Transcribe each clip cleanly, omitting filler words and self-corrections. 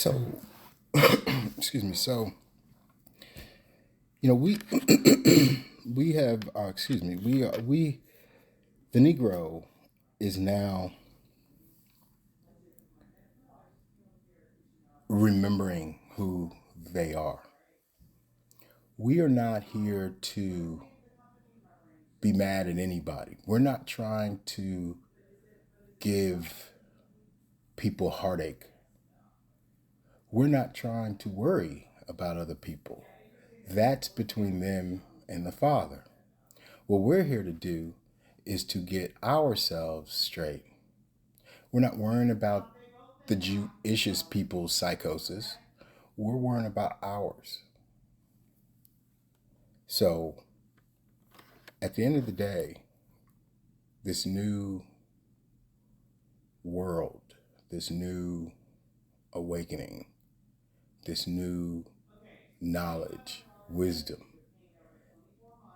So, excuse me. So, we we have, excuse me, the Negro is now remembering who they are. We are not here to be mad at anybody. We're not trying to give people heartache. We're not trying to worry about other people. That's between them and the Father. What we're here to do is to get ourselves straight. We're not worrying about the Jewish people's psychosis. We're worrying about ours. So, at the end of the day, this new world, this new awakening, this new knowledge, wisdom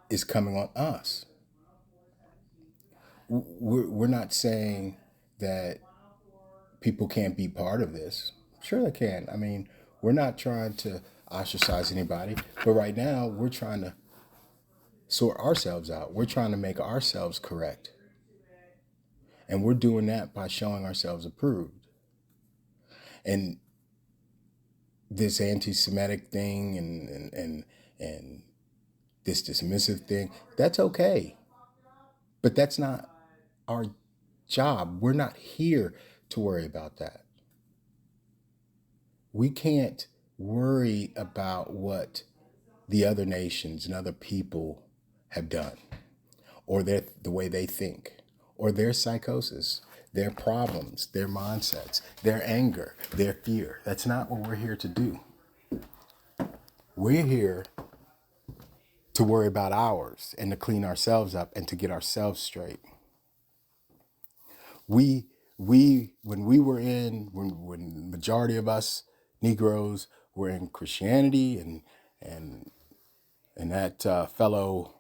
is coming on us. We're not saying that people can't be part of this. Sure, they can. I mean, we're not trying to ostracize anybody, but right now we're trying to sort ourselves out. We're trying to make ourselves correct. And we're doing that by showing ourselves approved. And this anti-Semitic thing and this dismissive thing, that's okay. But that's not our job. We're not here to worry about that. We can't worry about what the other nations and other people have done, or the way they think, or their psychosis, their problems, their mindsets, their anger, their fear. That's not what we're here to do. We're here to worry about ours and to clean ourselves up and to get ourselves straight. When the majority of us Negroes were in Christianity and that fellow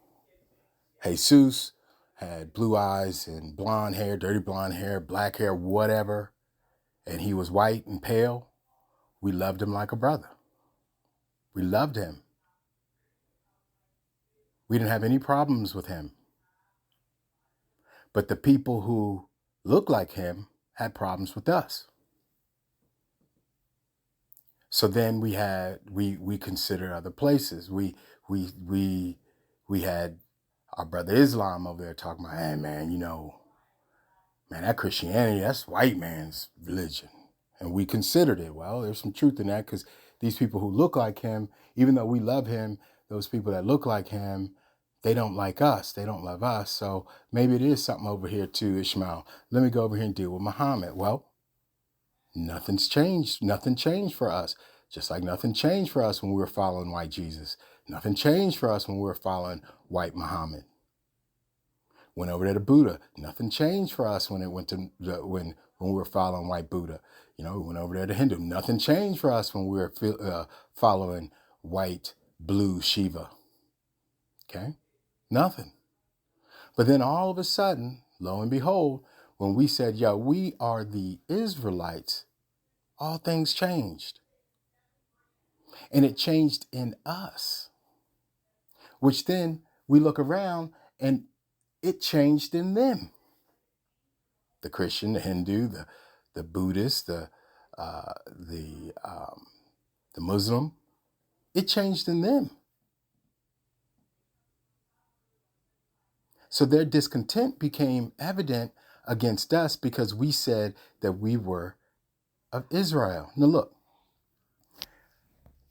Jesus had blue eyes and blonde hair, dirty blonde hair, black hair, whatever, and he was white and pale, we loved him like a brother. We loved him. We didn't have any problems with him. But the people who looked like him had problems with us. So then we considered other places. We had our brother Islam over there talking about, hey man, man, that Christianity, that's white man's religion. And we considered it. Well, there's some truth in that because these people who look like him, even though we love him, those people that look like him, they don't like us. They don't love us. So maybe it is something over here too, Ishmael. Let me go over here and deal with Muhammad. Well, nothing's changed. Nothing changed for us. Just like nothing changed for us when we were following white Jesus. Nothing changed for us when we were following white Muhammad. Went over there to Buddha. Nothing changed for us when it went to when we were following white Buddha. We went over there to Hindu. Nothing changed for us when we were following white blue Shiva. Okay, nothing. But then all of a sudden, lo and behold, when we said, "Yo, we are the Israelites," all things changed, and it changed in us. Which then we look around and it changed in them. The Christian, the Hindu, the Buddhist, the Muslim, it changed in them. So their discontent became evident against us because we said that we were of Israel. Now look,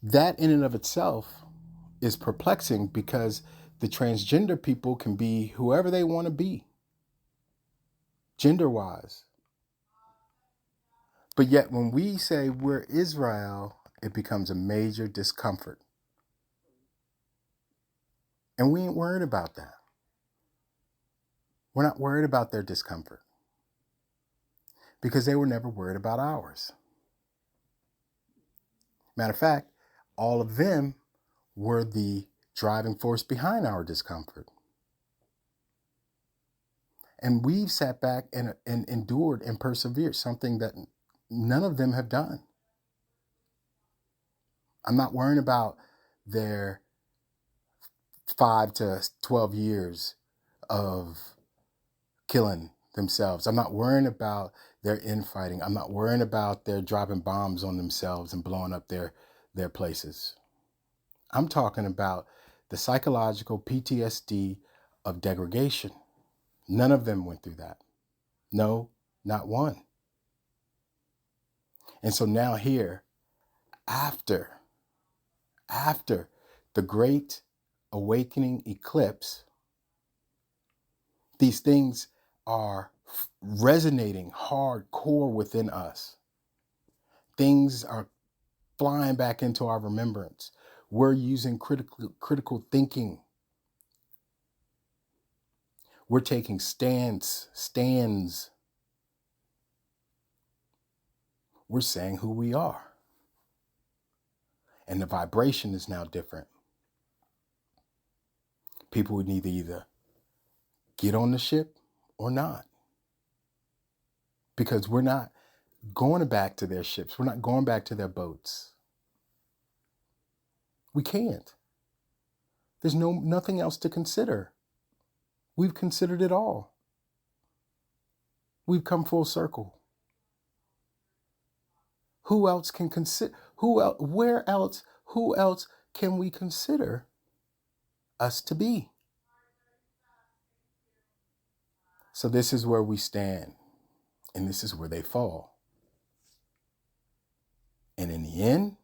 that in and of itself is perplexing because the transgender people can be whoever they want to be, gender-wise. But yet when we say we're Israel, it becomes a major discomfort. And we ain't worried about that. We're not worried about their discomfort because they were never worried about ours. Matter of fact, all of them were the driving force behind our discomfort. And we've sat back and endured and persevered, something that none of them have done. I'm not worrying about their 5 to 12 years of killing themselves. I'm not worrying about their infighting. I'm not worrying about their dropping bombs on themselves and blowing up their places. I'm talking about the psychological PTSD of degradation. None of them went through that. No, not one. And so now here, after the great awakening eclipse, these things are resonating hardcore within us. Things are flying back into our remembrance. We're using critical thinking. We're taking stands. We're saying who we are. And the vibration is now different. People would need to either get on the ship or not. Because we're not going back to their ships. We're not going back to their boats. We can't. There's nothing else to consider. We've considered it all. We've come full circle. Who else can consider? Who else can we consider us to be? So this is where we stand, and this is where they fall. And in the end,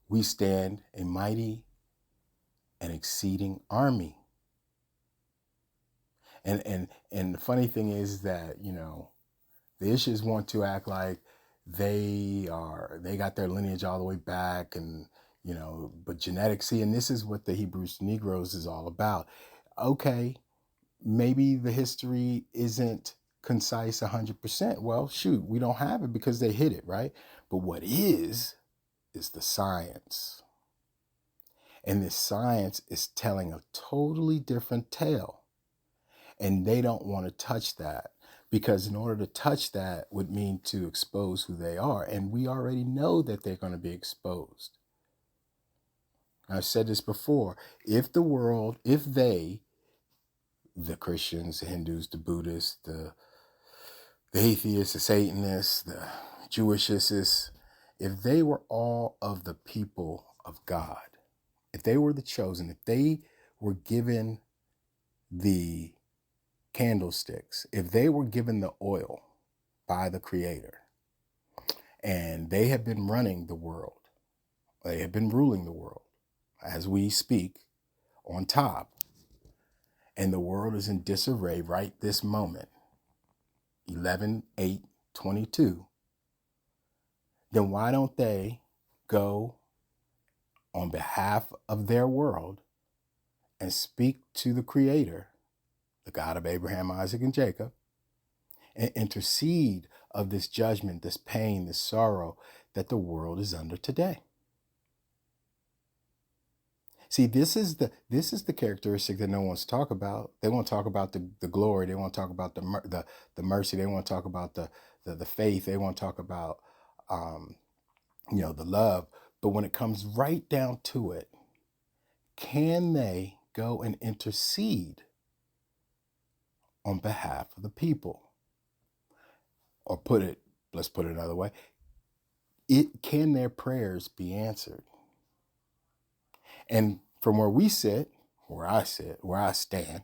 we stand a mighty and exceeding army. And the funny thing is that, the issues want to act like they got their lineage all the way back, and but genetics. See, and this is what the Hebrews Negroes is all about. Okay, maybe the history isn't concise 100%. Well, shoot, we don't have it because they hid it, right? But what is the science. And this science is telling a totally different tale. And they don't want to touch that, because in order to touch that would mean to expose who they are. And we already know that they're going to be exposed. I've said this before. If they, the Christians, the Hindus, the Buddhists, the atheists, the Satanists, the Jewishesses, if they were all of the people of God, if they were the chosen, if they were given the candlesticks, if they were given the oil by the Creator, and they have been running the world, they have been ruling the world as we speak on top, and the world is in disarray right this moment, 11/8/22, then why don't they go on behalf of their world and speak to the Creator, the God of Abraham, Isaac, and Jacob, and intercede of this judgment, this pain, this sorrow that the world is under today? See, this is the characteristic that no one wants to talk about. They won't talk about the glory. They won't talk about the mercy. They won't talk about the faith. They won't talk about the love. But when it comes right down to it, can they go and intercede on behalf of the people? Or let's put it another way. Can their prayers be answered? And from where we sit, where I stand,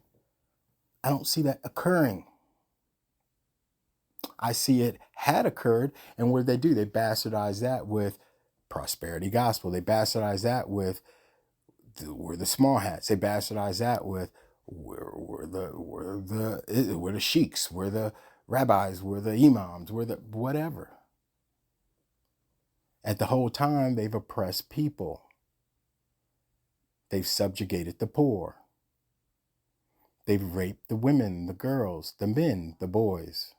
I don't see that occurring. I see it had occurred, and what did they do? They bastardized that with prosperity gospel. They bastardized that with we're the small hats. They bastardized that with we're the sheiks, we're the rabbis, we're the imams, we're the whatever. At the whole time, they've oppressed people. They've subjugated the poor. They've raped the women, the girls, the men, the boys.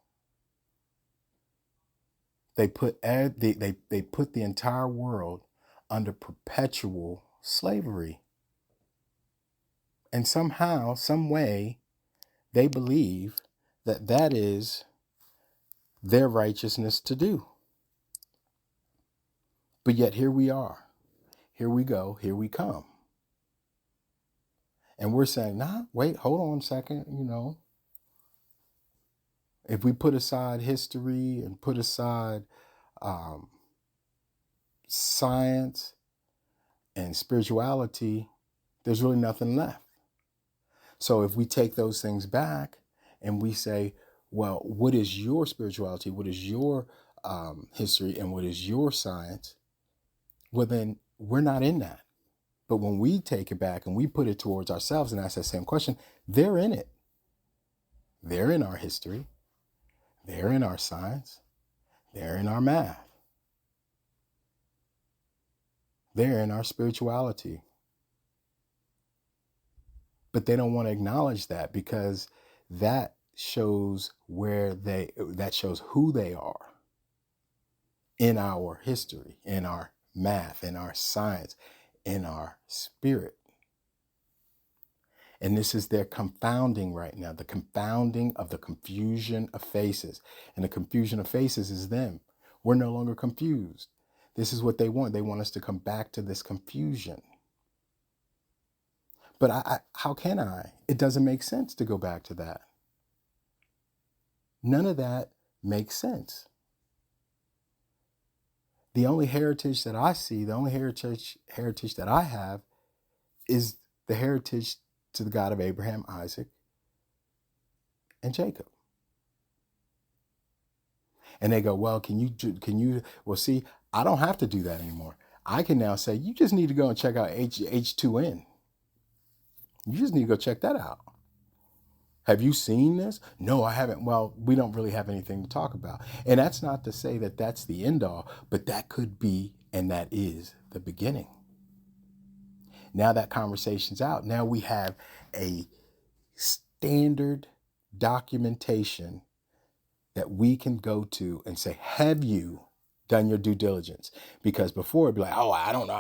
They put the entire world under perpetual slavery. And somehow, some way, they believe that is their righteousness to do. But yet here we are. Here we go. Here we come. And we're saying, nah, wait, hold on a second. If we put aside history and put aside um, science and spirituality, there's really nothing left. So if we take those things back and we say, well, what is your spirituality? What is your history? And what is your science? Well, then we're not in that. But when we take it back and we put it towards ourselves and ask that same question, they're in it. They're in our history. They're in our science. They're in our math. They're in our spirituality. But they don't want to acknowledge that because that shows that shows who they are in our history, in our math, in our science, in our spirit. And this is their confounding right now, the confounding of the confusion of faces. And the confusion of faces is them. We're no longer confused. This is what they want. They want us to come back to this confusion. But how can I? It doesn't make sense to go back to that. None of that makes sense. The only heritage that I see, the only heritage that I have is the heritage to the God of Abraham, Isaac, and Jacob. And they go, well, well, see, I don't have to do that anymore. I can now say, you just need to go and check out H2N. You just need to go check that out. Have you seen this? No, I haven't. Well, we don't really have anything to talk about. And that's not to say that that's the end all, but that could be, and that is the beginning. Now that conversation's out. Now we have a standard documentation that we can go to and say, have you done your due diligence? Because before it'd be like, oh, I don't know,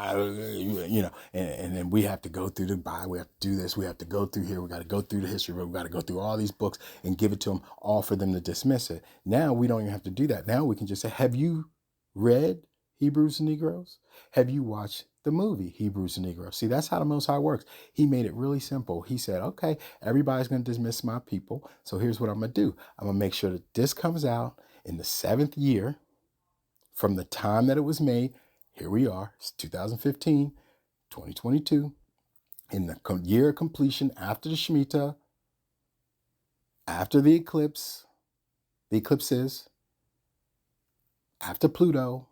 and then we have to go through the Bible, we have to do this, we have to go through here, we got to go through the history, we got to go through all these books and give it to them, all for them to dismiss it. Now we don't even have to do that. Now we can just say, have you read Hebrews and Negroes? Have you watched the movie Hebrews and Negroes? See, that's how the Most High works. He made it really simple. He said, okay, everybody's going to dismiss my people. So here's what I'm going to do. I'm going to make sure that this comes out in the 7th year from the time that it was made. Here we are. It's 2015, 2022. In the year of completion after the Shemitah, after the eclipses, after Pluto,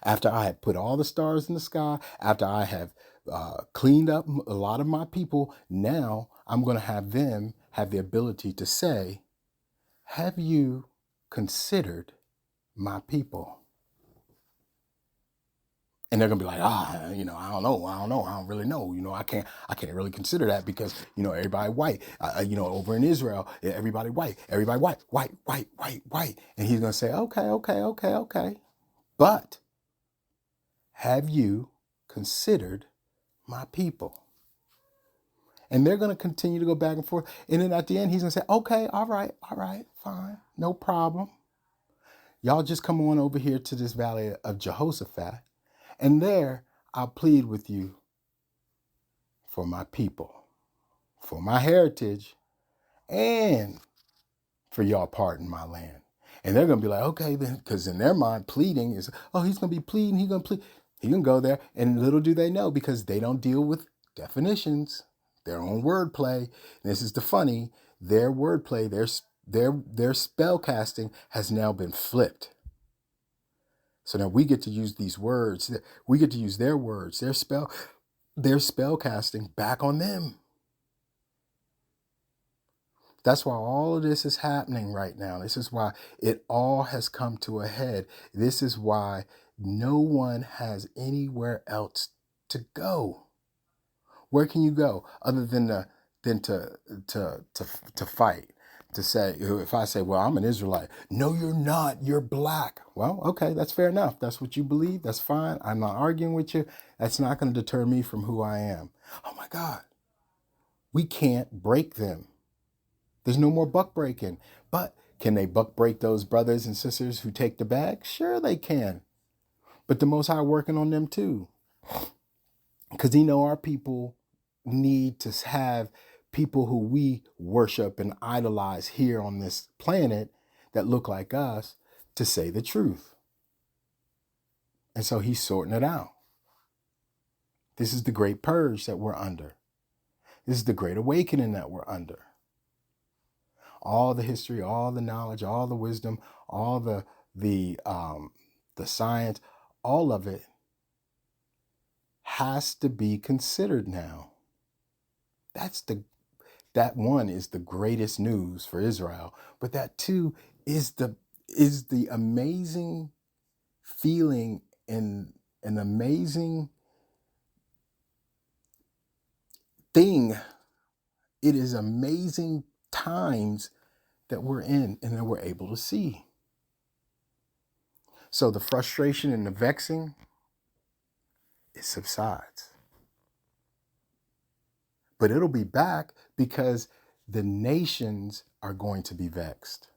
after I have put all the stars in the sky, after I have cleaned up a lot of my people, now I'm going to have them have the ability to say, have you considered my people? And they're going to be like, I don't know. I don't really know. I can't really consider that because, everybody white, over in Israel, everybody white, white. And he's going to say, okay. But have you considered my people? And they're going to continue to go back and forth. And then at the end, he's going to say, okay, all right, fine, no problem. Y'all just come on over here to this valley of Jehoshaphat. And there, I'll plead with you for my people, for my heritage, and for y'all pardon my land. And they're going to be like, okay, then, because in their mind, pleading is, oh, he's going to be pleading, he's going to plead. He can go there, and little do they know, because they don't deal with definitions, their own wordplay. And this is the funny, their wordplay, their spell casting has now been flipped. So now we get to use these words. We get to use their words, their spell casting back on them. That's why all of this is happening right now. This is why it all has come to a head. This is why no one has anywhere else to go. Where can you go other than to fight? To say, if I say, well, I'm an Israelite. No, you're not. You're black. Well, okay, that's fair enough. That's what you believe. That's fine. I'm not arguing with you. That's not going to deter me from who I am. Oh my God. We can't break them. There's no more buck breaking. But can they buck break those brothers and sisters who take the bag? Sure they can. But the Most High working on them too. Because he know our people need to have people who we worship and idolize here on this planet that look like us to say the truth. And so he's sorting it out. This is the great purge that we're under. This is the great awakening that we're under. All the history, all the knowledge, all the wisdom, all the science, all of it has to be considered now. That one is the greatest news for Israel, but that too is the amazing feeling and an amazing thing. It is amazing times that we're in and that we're able to see. So the frustration and the vexing, it subsides. But it'll be back because the nations are going to be vexed.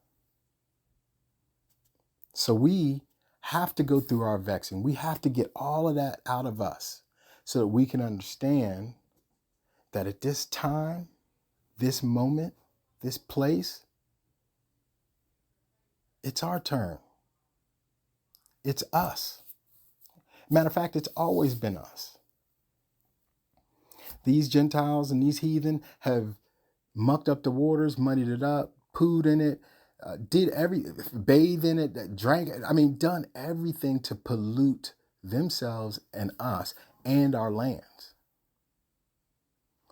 So we have to go through our vexing. We have to get all of that out of us so that we can understand that at this time, this moment, this place, it's our turn. It's us. Matter of fact, it's always been us. These Gentiles and these heathen have mucked up the waters, muddied it up, pooed in it, bathed in it, drank it. I mean, done everything to pollute themselves and us and our lands.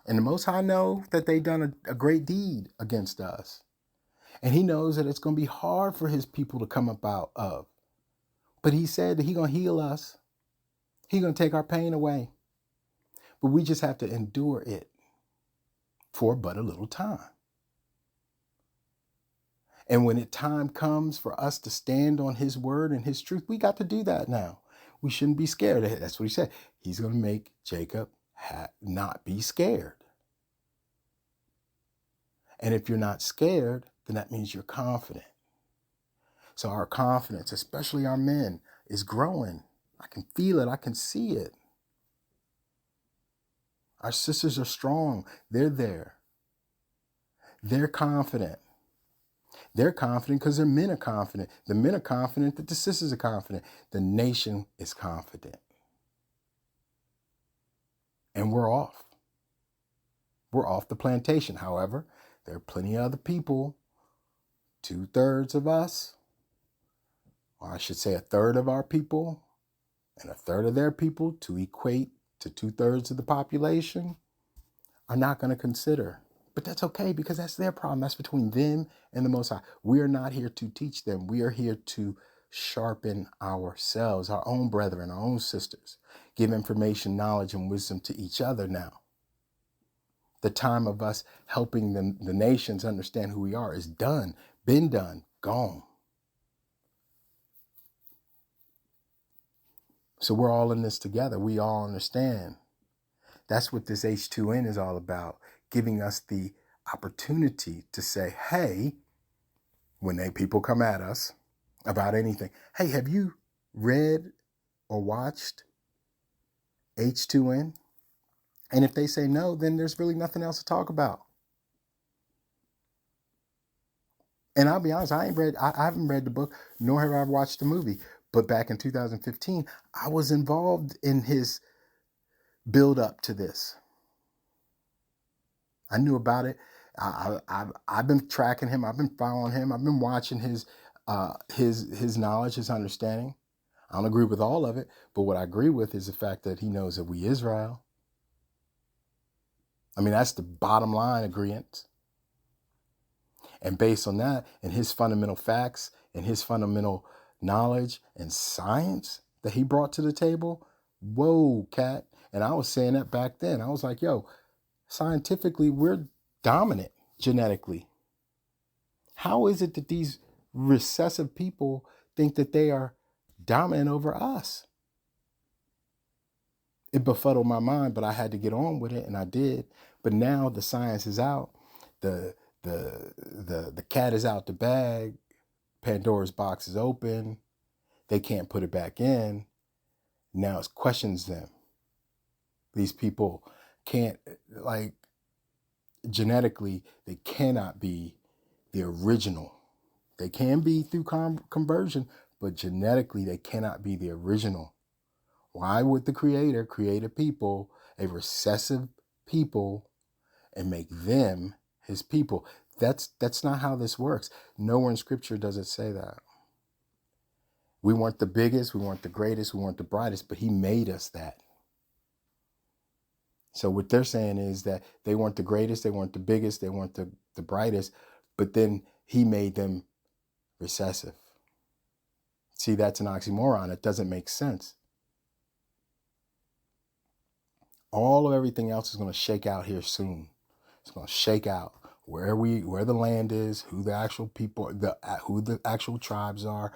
And the Most High know that they've done a great deed against us. And he knows that it's going to be hard for his people to come up out of. But he said that he's going to heal us. He's going to take our pain away. But we just have to endure it for but a little time. And when time comes for us to stand on his word and his truth, we got to do that now. We shouldn't be scared. That's what he said. He's going to make Jacob not be scared. And if you're not scared, then that means you're confident. So our confidence, especially our men, is growing. I can feel it. I can see it. Our sisters are strong. They're there. They're confident. They're confident because their men are confident. The men are confident that the sisters are confident. The nation is confident. And we're off. We're off the plantation. However, there are plenty of other people, 2/3 of us, or I should say 1/3 of our people, and 1/3 of their people to equate to 2/3 of the population are not going to consider. But that's okay because that's their problem. That's between them and the Most High. We are not here to teach them. We are here to sharpen ourselves, our own brethren, our own sisters, give information, knowledge, and wisdom to each other now. The time of us helping the nations understand who we are is done, been done, gone. So we're all in this together. We all understand. That's what this H2N is all about, giving us the opportunity to say, hey, when people come at us about anything, hey, have you read or watched H2N? And if they say no, then there's really nothing else to talk about. And I'll be honest, I haven't read the book, nor have I watched the movie. But back in 2015, I was involved in his build up to this. I knew about it. I've been tracking him. I've been following him. I've been watching his knowledge, his understanding. I don't agree with all of it, but what I agree with is the fact that he knows that we Israel. I mean, that's the bottom line agreement. And based on that and his fundamental facts and his fundamental knowledge and science that he brought to the table, whoa, cat. And I was saying that back then. I was like, yo, scientifically, we're dominant genetically. How is it that these recessive people think that they are dominant over us? It befuddled my mind, but I had to get on with it, and I did. But now the science is out. The cat is out the bag. Pandora's box is open. They can't put it back in. Now it questions them. These people can't, like, genetically, they cannot be the original. They can be through conversion, but genetically, they cannot be the original. Why would the Creator create a people, a recessive people, and make them his people? That's not how this works. Nowhere in Scripture does it say that. We weren't the biggest, we weren't the greatest, we weren't the brightest, but he made us that. So what they're saying is that they weren't the greatest, they weren't the biggest, they weren't the brightest, but then he made them recessive. See, that's an oxymoron. It doesn't make sense. All of everything else is going to shake out here soon. It's going to shake out where the land is, who the actual people, who the actual tribes are.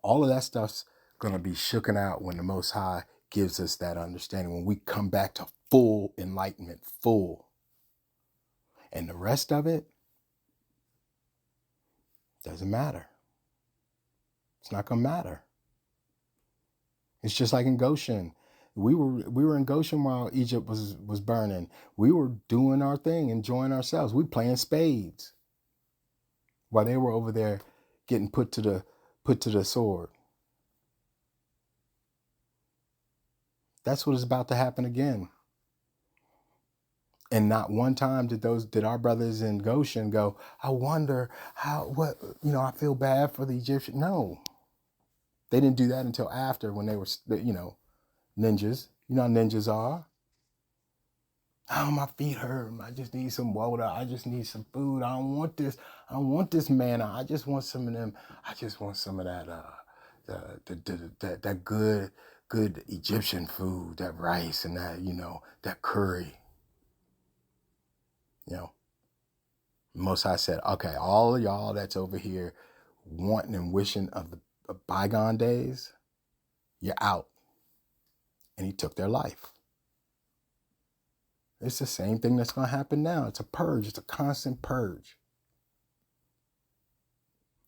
All of that stuff's going to be shooken out when the Most High gives us that understanding, when we come back to full enlightenment, full. And the rest of it doesn't matter. It's not going to matter. It's just like in Goshen. We were in Goshen while Egypt was burning. We were doing our thing, enjoying ourselves. We playing spades while they were over there getting put to the sword. That's what is about to happen again. And not one time did our brothers in Goshen go, I wonder I feel bad for the Egyptians. No. They didn't do that until after, when they were, ninjas. You know how ninjas are. Oh, my feet hurt. I just need some water. I just need some food. I don't want this. I don't want this manna. I just want some of them. I just want some of that that good Egyptian food, that rice and that curry. Most High said, okay, all of y'all that's over here wanting and wishing of the bygone days, you're out. And he took their life. It's the same thing that's going to happen now. It's a purge. It's a constant purge.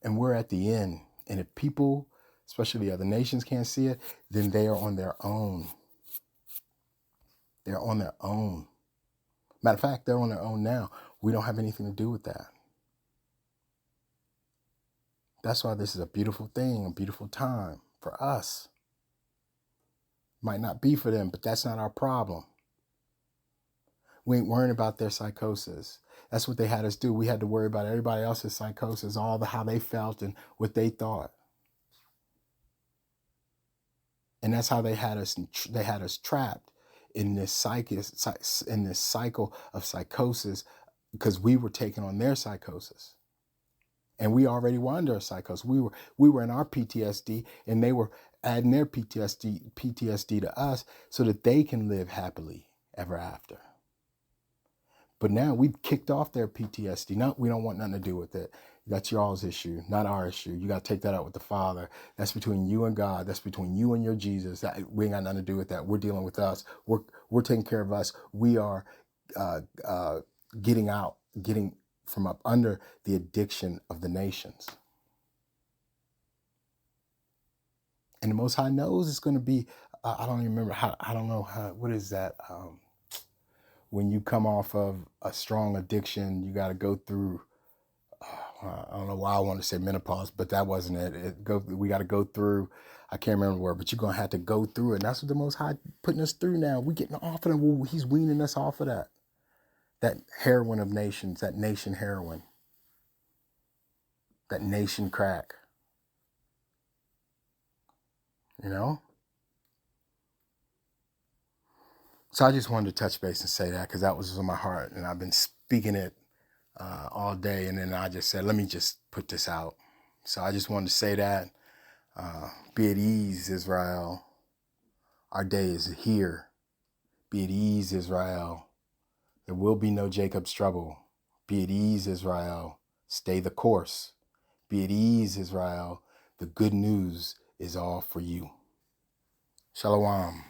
And we're at the end. And if people, especially the other nations, can't see it, then they are on their own. They're on their own. Matter of fact, they're on their own now. We don't have anything to do with that. That's why this is a beautiful thing, a beautiful time for us. Might not be for them, but that's not our problem. We ain't worrying about their psychosis. That's what they had us do. We had to worry about everybody else's psychosis, how they felt and what they thought. And that's how they had us. They had us trapped in this cycle of psychosis, because we were taking on their psychosis. And we already were under a psychosis. We were in our PTSD, and they were adding their PTSD to us so that they can live happily ever after. But now we've kicked off their PTSD. No, we don't want nothing to do with it. That's y'all's issue, not our issue. You got to take that out with the Father. That's between you and God. That's between you and your Jesus. We ain't got nothing to do with that. We're dealing with us. We're taking care of us. We are getting from up under the addiction of the nations. And the Most High knows it's going to be, I don't even remember what is that? When you come off of a strong addiction, you got to go through, I don't know why I want to say menopause, but that wasn't it. We got to go through, I can't remember the word, but you're going to have to go through it. And that's what the Most High putting us through now. We're getting off of it. He's weaning us off of that. That heroin of nations, that nation heroin. That nation crack. So I just wanted to touch base and say that, because that was on my heart, and I've been speaking it all day, and then I just said, let me just put this out. So I just wanted to say that. Be at ease, Israel. Our day is here. Be at ease, Israel. There will be no Jacob's trouble. Be at ease, Israel. Stay the course. Be at ease, Israel. The good news is all for you. Shalom.